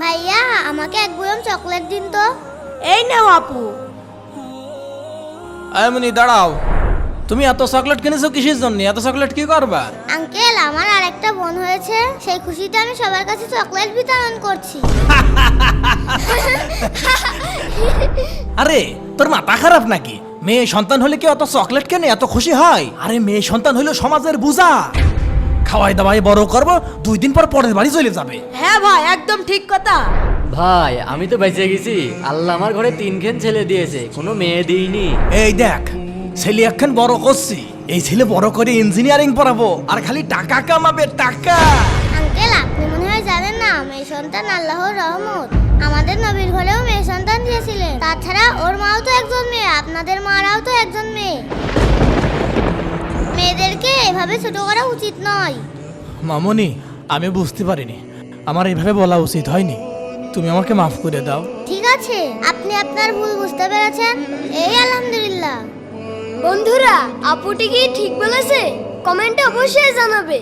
ভাইয়া আমাকে এক বয়ম চকলেট দিন তো। এই নাও আপু। এমনি দাঁড়াও, তুমি এত চকলেট কিনেছো কিসের জন্য? এত চকলেট কি করবা? আঙ্কেল আমার আরেকটা বোন হয়েছে, সেই খুশিতে আমি সবার কাছে চকলেট বিতরণ করছি। আরে তোর মাথা খারাপ নাকি? মেয়ে সন্তান হলে কি অত চকলেট কেনে এত খুশি হয়? আরে মেয়ে সন্তান হলো সমাজের বোঝা, খাওয়াই দাওয়াই বড় করবো, 2 দিন পর পরের বাড়ি চলে যাবে। হ্যাঁ ভাই একদম ঠিক কথা। ভাই আমি তো বেঁচে গেছি, আল্লাহ আমার ঘরে 3খান ছেলে দিয়েছে, কোনো মেয়ে দিইনি। এই দেখ, ছেলে একখান বড় করছি, এই ছেলে বড় করে ইঞ্জিনিয়ারিং পড়াবো আর খালি টাকা কামাবে টাকা। আঙ্কেল আপনি মনে হয় জানেন না, মেয়ে সন্তান আল্লাহর রহমত। আমাদের নবীর ঘরেও মেয়ে সন্তান দিয়েছিলেন, তাছাড়া ওর মাও তো একজন মেয়ে, আপনাদের মারাও তো একজন মেয়ে। মেয়েদেরকে এভাবে ছোট করা উচিত নয়। মামুনি, আমি বুঝতে পারিনি, আমার এইভাবে বলা উচিত হয়নি, তুমি আমাকে মাফ করে দাও। ঠিক আছে, আপনি আপনার ভুল বুঝতে পেরেছেন, এই আলহামদুলিল্লাহ। বন্ধুরা আপুটি কি ঠিক বলেছে? কমেন্টে অবশ্যই জানাবে।